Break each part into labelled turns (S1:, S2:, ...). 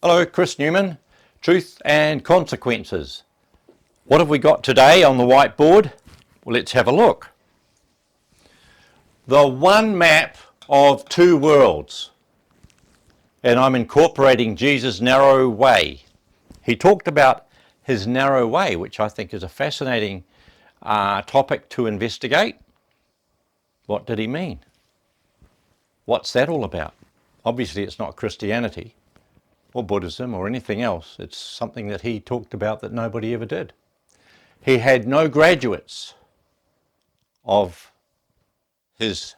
S1: Hello, Chris Newman, Truth and Consequences. What have we got today on the whiteboard? Well, let's have a look. The one map of two worlds. And I'm incorporating Jesus' narrow way. He talked about his narrow way, which I think is a fascinating topic to investigate. What did he mean? What's that all about? Obviously, it's not Christianity or Buddhism or anything else. It's something that he talked about that nobody ever did. He had no graduates of his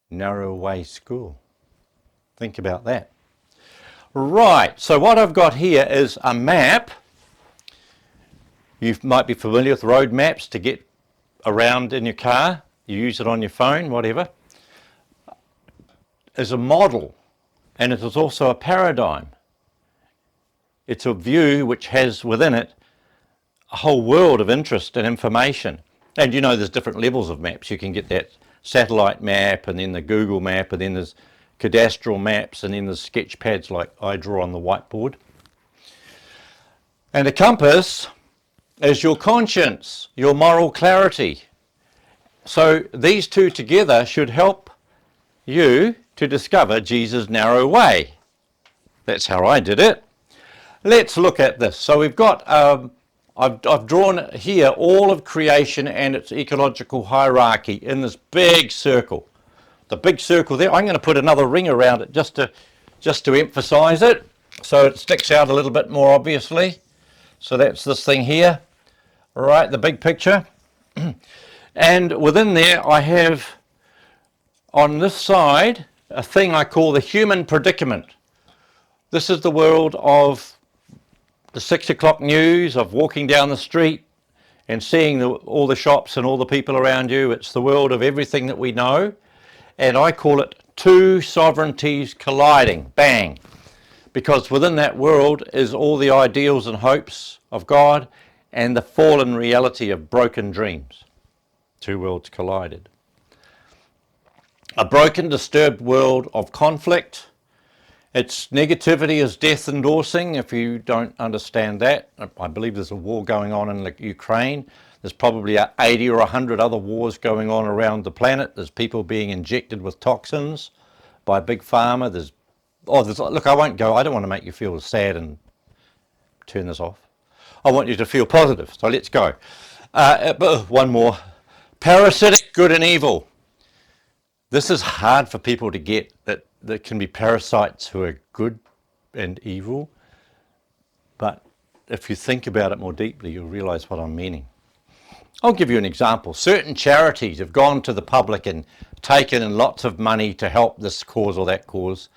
S1: narrow way school. Think about that. Right, so what I've got here is a map. You might be familiar with road maps to get around in your car. You use it on your phone, whatever. As a model, and it is also a paradigm. It's a view which has within it a whole world of interest and information. And you know there's different levels of maps. You can get that satellite map, and then the Google map, and then there's cadastral maps, and then there's sketch pads like I draw on the whiteboard. And a compass is your conscience, your moral clarity. So these two together should help you to discover Jesus' narrow way. That's how I did it. Let's look at this. So we've got, I've drawn here all of creation and its ecological hierarchy in this big circle. The big circle there, I'm going to put another ring around it just to emphasize it, so it sticks out a little bit more obviously. So that's this thing here, all right, the big picture. And within there I have on this side a thing I call the human predicament. This is the world of the 6 o'clock news, of walking down the street and seeing all the shops and all the people around you. It's the world of everything that we know. And I call it two sovereignties colliding, bang. Because within that world is all the ideals and hopes of God and the fallen reality of broken dreams. Two worlds collided. A broken, disturbed world of conflict. Its negativity is death endorsing, if you don't understand that. I believe there's a war going on in Ukraine. There's probably 80 or 100 other wars going on around the planet. There's people being injected with toxins by Big Pharma. Look, I won't go. I don't want to make you feel sad and turn this off. I want you to feel positive, so let's go. One more. Parasitic good and evil. This is hard for people to get, that there can be parasites who are good and evil, but if you think about it more deeply, you'll realize what I'm meaning. I'll give you an example. Certain charities have gone to the public and taken in lots of money to help this cause or that cause,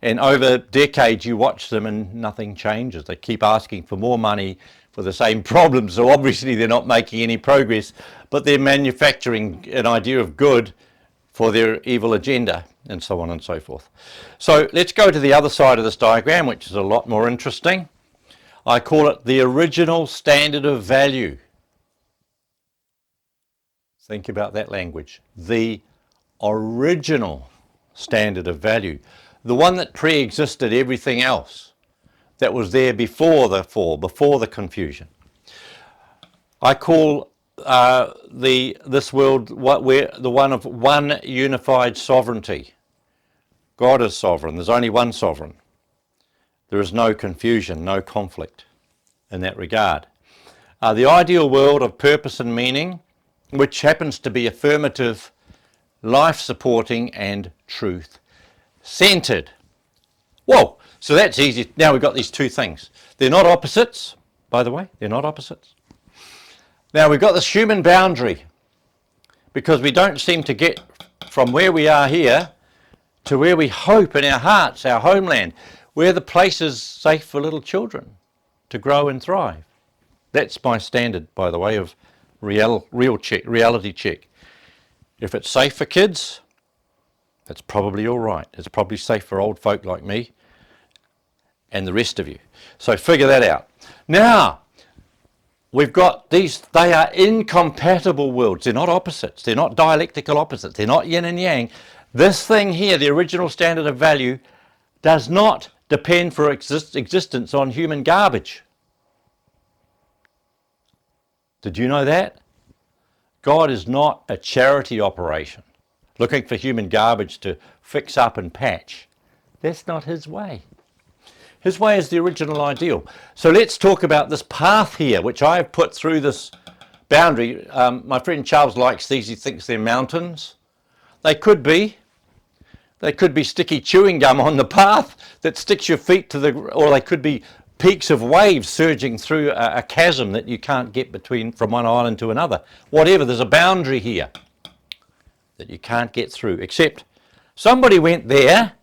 S1: and over decades you watch them and nothing changes. They keep asking for more money for the same problems, so obviously they're not making any progress, but they're manufacturing an idea of good for their evil agenda, and so on and so forth. So let's go to the other side of this diagram, which is a lot more interesting. I call it the original standard of value. Think about that language. The original standard of value. The one that pre-existed everything else, that was there before the fall, before the confusion. I call this world the one of one unified sovereignty. God is sovereign. There's only one sovereign. There is no confusion, no conflict in that regard. The ideal world of purpose and meaning, which happens to be affirmative, life-supporting and truth-centered. Whoa, so that's easy. Now we've got these two things. They're not opposites, by the way. They're not opposites. Now we've got this human boundary, because we don't seem to get from where we are here to where we hope in our hearts, our homeland, where the place is safe for little children to grow and thrive. That's my standard, by the way, of reality check. If it's safe for kids, that's probably all right. It's probably safe for old folk like me and the rest of you. So figure that out. Now, we've got these, they are incompatible worlds. They're not opposites. They're not dialectical opposites. They're not yin and yang. This thing here, the original standard of value, does not depend for existence on human garbage. Did you know that? God is not a charity operation, looking for human garbage to fix up and patch. That's not his way. His way is the original ideal. So let's talk about this path here, which I have put through this boundary. My friend Charles likes these. He thinks they're mountains. They could be. They could be sticky chewing gum on the path that sticks your feet to the, or they could be peaks of waves surging through a chasm that you can't get between from one island to another. Whatever, there's a boundary here that you can't get through, except somebody went there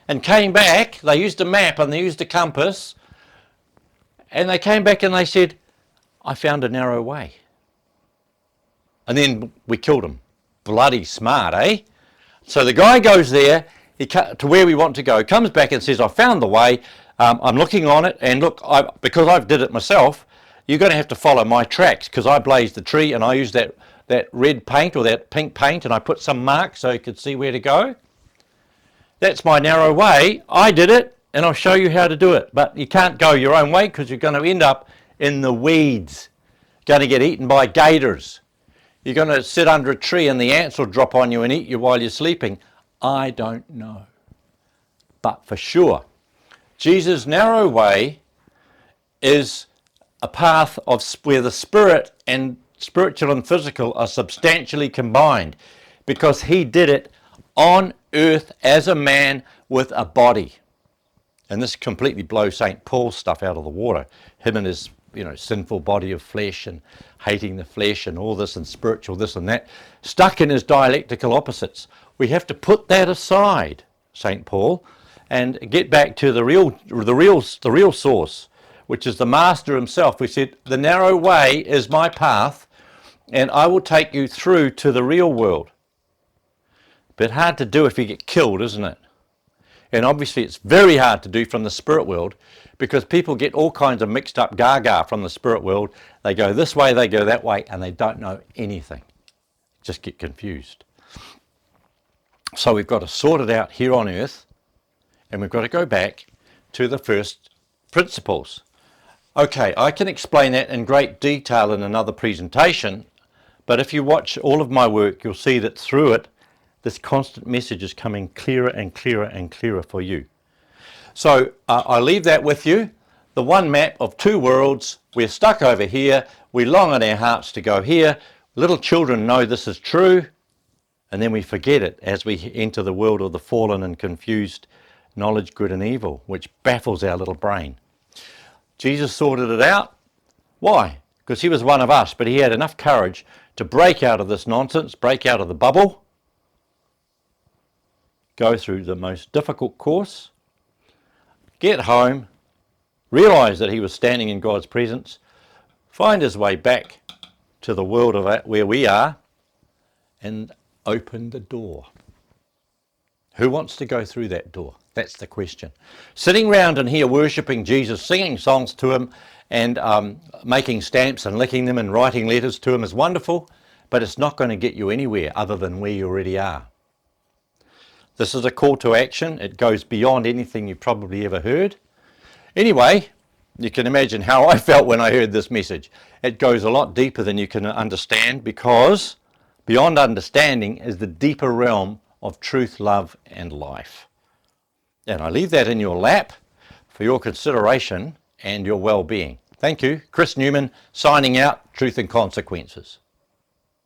S1: and came back. They used a map and they used a compass, and they came back and they said, I found a narrow way. And then we killed him. Bloody smart, eh? So the guy goes there to where we want to go, comes back and says, I found the way, I'm looking on it, and look, because I've did it myself, you're going to have to follow my tracks, because I blazed the tree and I used that red paint or that pink paint, and I put some marks so you could see where to go. That's my narrow way. I did it, and I'll show you how to do it. But you can't go your own way, because you're going to end up in the weeds, going to get eaten by gators. You're going to sit under a tree and the ants will drop on you and eat you while you're sleeping. I don't know. But for sure, Jesus' narrow way is a path of where the spirit and spiritual and physical are substantially combined, because he did it on earth as a man with a body. And this completely blows St. Paul's stuff out of the water. Him and his, sinful body of flesh and hating the flesh and all this and spiritual this and that, stuck in his dialectical opposites. We have to put that aside, St. Paul, and get back to the real source, which is the Master himself. We said, the narrow way is my path, and I will take you through to the real world. Bit hard to do if you get killed, isn't it? And obviously it's very hard to do from the spirit world, because people get all kinds of mixed up gaga from the spirit world. They go this way, they go that way, and they don't know anything. Just get confused. So we've got to sort it out here on earth, and we've got to go back to the first principles. Okay, I can explain that in great detail in another presentation, but if you watch all of my work, you'll see that through it, this constant message is coming clearer and clearer and clearer for you. So I leave that with you. The one map of two worlds. We're stuck over here. We long in our hearts to go here. Little children know this is true, and then we forget it as we enter the world of the fallen and confused knowledge, good and evil, which baffles our little brain. Jesus sorted it out. Why? Because he was one of us, but he had enough courage to break out of this nonsense, break out of the bubble, go through the most difficult course, get home, realise that he was standing in God's presence, find his way back to the world of where we are, and open the door. Who wants to go through that door? That's the question. Sitting round in here worshipping Jesus, singing songs to him, and making stamps and licking them and writing letters to him is wonderful, but it's not going to get you anywhere other than where you already are. This is a call to action. It goes beyond anything you've probably ever heard. Anyway, you can imagine how I felt when I heard this message. It goes a lot deeper than you can understand, because beyond understanding is the deeper realm of truth, love and life. And I leave that in your lap for your consideration and your well-being. Thank you. Chris Newman signing out, Truth and Consequences.